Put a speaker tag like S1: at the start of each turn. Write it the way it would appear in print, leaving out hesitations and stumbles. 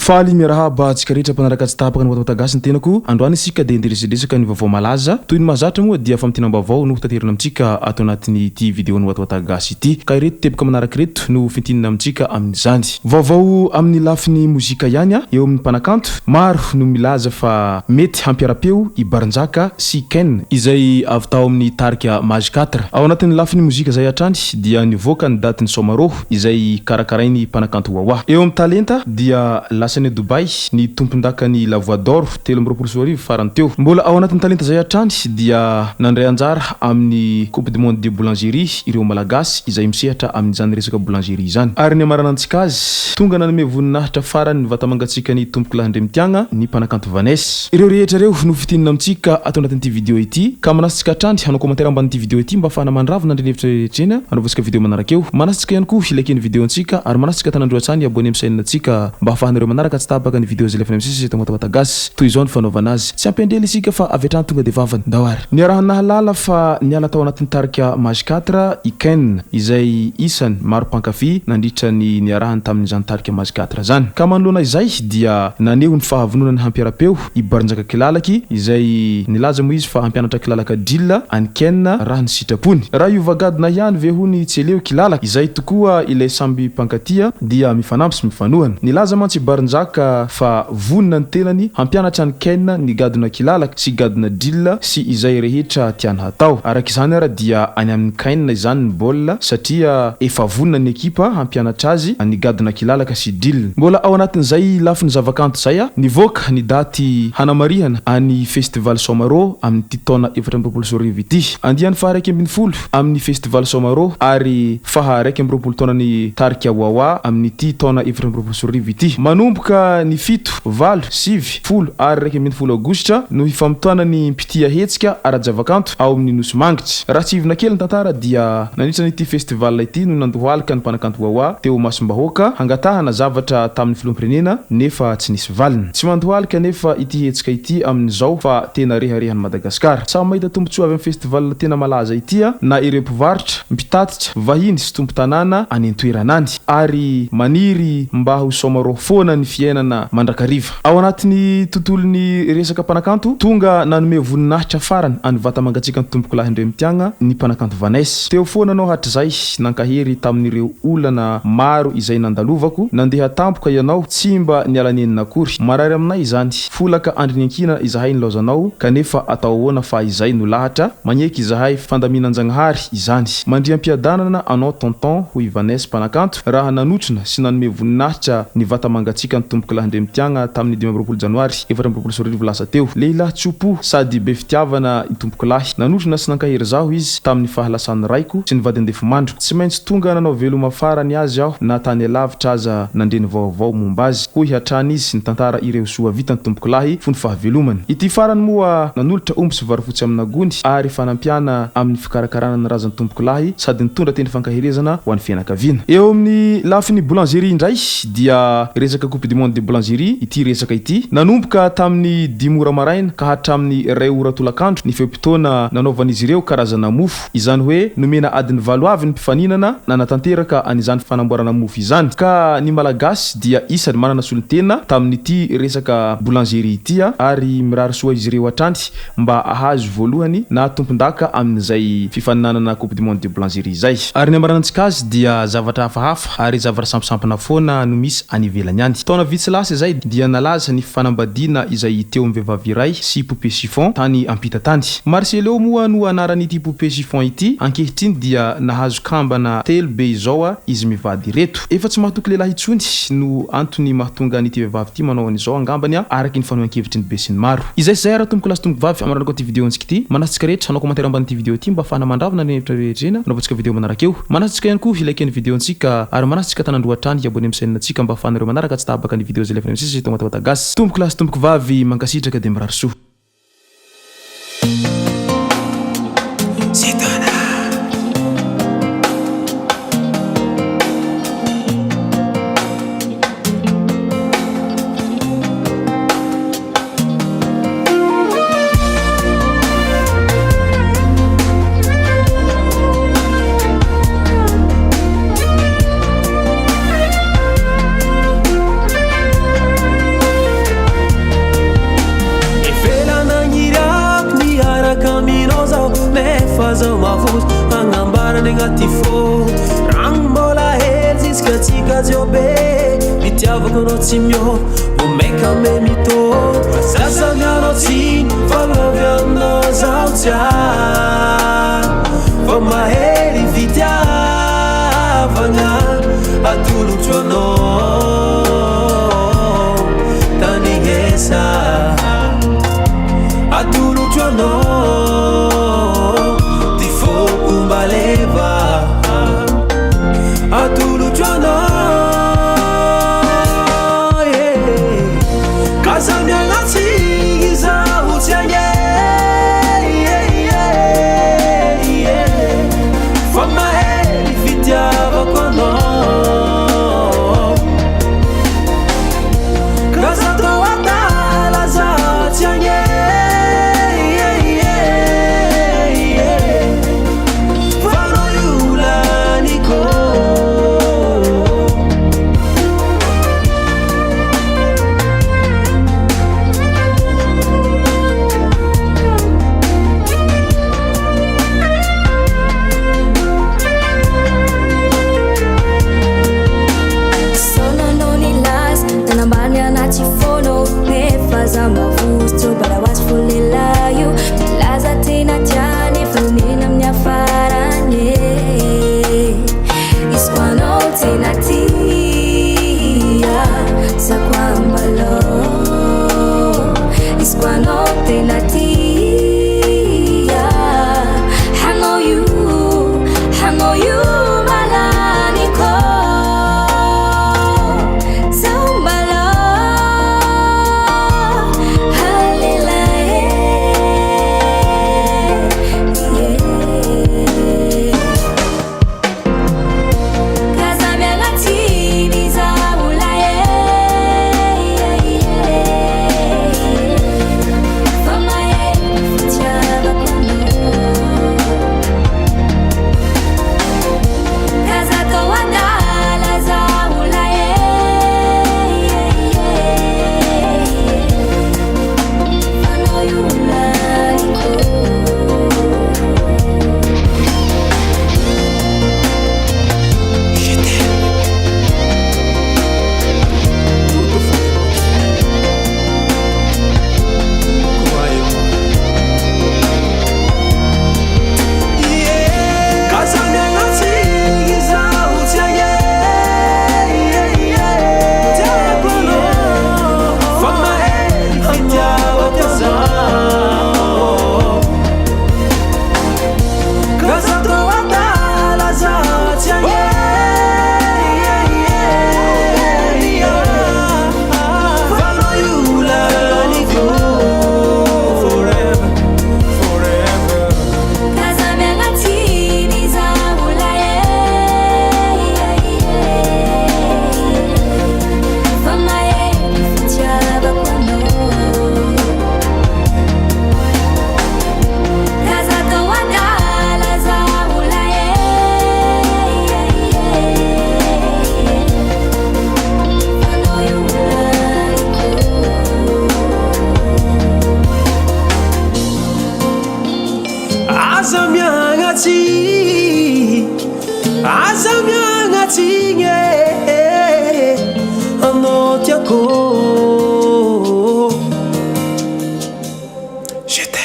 S1: Faly miarahaba atsika rehetra mpanaraka tsy tapaka ny Nouveaute ny tenako androany isika dia nderesadresaka ny vaovao malaza toy ny mahazatra moa dia famtinam-baovao no tanterina amintsika ato anatin'ny ity vidéo Nouveaute ity ka ireto tebaka manaraka reto no fintinina amintsika amin'izany vaovao amin'ny lafiny mozika ihany eo amin'ny mpanakanto maro no milaza fa mety hampiara-peo i Barinjaka sy Chaine izay avy tao amin'ny tarika mage 4 ao anatin'ny lafiny mozika zay hatrany dia nivoaka ny daty ny Araho izay karakarainy mpanakanto wawa eo amin'ny talenta dia lasany Dubai ny tompondakany la voix d'or 3 farany teo mbola ao anatin'ny talenta zay hatrany dia nandray anjara amin'ny coupe du monde de boulangerie ireo Malagasy izay misehatra amin'izany resaka boulangerie zany ary ny amaranantsika azy tonga nanome voninahitra farany ny vatamangatsika ny tompoko lahandremitiagna ny mpanakanto Vanessa ireo rehetra reo no fitinina amintsika ato anatin'ity vidéo ity ka manasitsika hatrany hanao commentaire ambanin'ity vidéo ity mba afahana mandravina andreny hevitra anaovasika vidéo manaraka eo manasitsika ihany koa ilakeny vidéo antsika ary manasitsika tanandro atsany abonné amin'ny chaîne antsika mba afahanareo manaraka tsy tapaka ny vidéo zay lefana misy Nouveaute toy izao ny fanaovana azy tsy ampendrely isika fa avy hatrany tonga de vavany dawary ny raha nahalala fa niala tao anatin'ny tarika mage 4 i Chaine izay isany maro mpankafy nandritra ny niarahany tamin'izany tarika mage 4 zany ka manoloana izay dia naneho ny fahavononany hampiara-peo i Barinjaka kilalaky izay nilaza moa izy fa hampianatra kilalaka drilla any Chaine raha ny sitrapony raha io vagadina ihany ve hony tsy eleo kilalaka izay tokoa ilay samby mpankatia dia mifanampy sy mifanohana nilaza mantsy Barinjaka fa vonina ny tenany hampianatra ny Chaine ny gadona kilalaka sy gadona drilla sy izay rehetra tiany hatao araka izany ara dia any amin'ny Chaine izany ny baolina satria efa vonina ny ekipa hampianatra azy ny gadona kilalaka sy drill mbola ao anatin'izay lafiny zavakanto zay nivoaka ny daty hanamarihana any festival Somaro amin'ny taona 2020 ity andiany fa 120 amin'ny festival Somaro ary fa 120 taonany tarika wawa amin'ny ity taona 2020 ity manomboka ny 7 valo 9 folo ary 120 aogositra no hifamtoana ny mpitia hetsika ara-javakanto ao amin'ny nosy mangitra raha tsy ivina kely ny tantara dia nanitra n'ity festival ity no nandohalika ny mpanakanto wawa teo masom-bahoaka hangatahana zavatra tamin'ny filoham-pirenena nefa tsy nisy valina tsy mandohalika nefa ity hetsika ity amin'izao fa tena reharehan'ny Madagasikara sa mahita tombontsoa avy amin'ny festival tena malaza ity na ireo mpivarotra mpitatitra vahiny sy tompo tanàna any an-toeranany ary maniry mba ho Somaro foana ny fiainana mandrakariva ao anatin'ny tontolon'ny resaka mpanakanto tonga nanome voninahitra farany any vatamangatsika ny tompoko lahandremitiagna ny mpanakanto Vanessa teo foana anao hatrizay nankahery tamin'ireo olana maro izay nandalovako nandeha tampoka ianao tsy mba nialanenina akory marary aminay izany folaka andriny ankina izahay ny laozanao kanefa atao ahoana fa izay no lahatra magneky izahay fandaminan-janahary izany mandriam-piadanana anao tonton hoy Vanessa mpanakanto raha nanotrona sy nanome voninahitra ny vatamangatsika ny tompoko lahandremitiagna tamin'ny 12 janoary 2020 lasa teo lehilahy tsopo sady be fitiavana i tompoko lahy nanotrona sy nankahery zaho izy tamin'ny fahalasan'ny raiko sy ny vady andefo mandro tsy maintsy tonga nanao veloma farany azy aho na tany alavitra aza nandreny vaovao momba azy hoy hatrany izy sy ny tantara ireo soa vita ny tompoko lahy fony fahavelomany ity farany moa nanolotra omby sy varofotsy amin'agony ary fanampiana amin'ny fikarakarana ny razan'ny tompoko lahy sady nitondra teny fankaherezana ho an'ny fianakaviana eo amin'ny lafiny boulangerie indray dia resaka coupe du monde de boulangerie ity resaka ity nanomboka tamin'ny 10 ora maraina ka hatramin'ny 2 ora tolakandro ny feom-potoana nanaovan'izy ireo karazana mofo izany hoe nomena adiny 8 avy ny mpifaninana nanatanteraka an'izany fanamboarana mofo izany ka ny Malagasy dia isany manana solon-tena tamin'ity resaka boulangerie ity ary mirary soa izy ireo hatrany mba ahazo voalohany na tompondaka amin'izay fifaninanana coupe du monde de boulangerie zay ary ny amaranantsika azy dia zavatra hafahafa ary zavatra sampisampina foana no misy any ivelany any taona vitsy lasa zay dia nalaza ny fanambadiana izay teo amin'ny vehivavy iray sy poupée chiffon tany ampita tany Marcelo moa no anaran'ity poupée chiffon ity ankehitriny dia nahazo kambana telo be izao izy mivady reto efa tsy mahatoky lehilahy itsony no antony mahatonga n'ity vehivavy ity manao an'izao angambany araky ny fanohan-kevitry ny be sy ny maro izay sy zay ara tomboko lasy tomboko vavy amaranako ity vidéo antsika ity manasitsika rehetra hanao commentaire ambanin'ity vidéo ity mba afahana mandravina ny hevitra rehetrena anaovantsika vidéo manaraka eo manasitsika ihany koa ilaiken'ny vidéo antsika ary manasitsika tanandro hatrany abonné amin'ny chaîne antsika mba afahanareo manaraka tsy tabaka ny vidéo zay lefana misy Nouveaute tomboko lasy tomboko vavy mankasitraka de mirary soa
S2: mavos agnambarany agnaty fô ragno mbola hely ziska tsika jiobe mitiavako anao tsy miô omeka me mitô sasamianao tsiny falovy aminao zao tsiany fa mahely fitiavagna atolotro anao tanighesa atolotro anao ty foko mbaleva atolotro anao kasamiagnatsiny zaho tsy agny fa mahely fitiavako anao kasatao atala zaho tsy agny fanao iolaniko Zamavus bara was fulelayo laza tena tiane fanena amin'ny afaranye ispanao tena tia sakwambalo ispanao tena tia hango you malaniko
S1: J'étais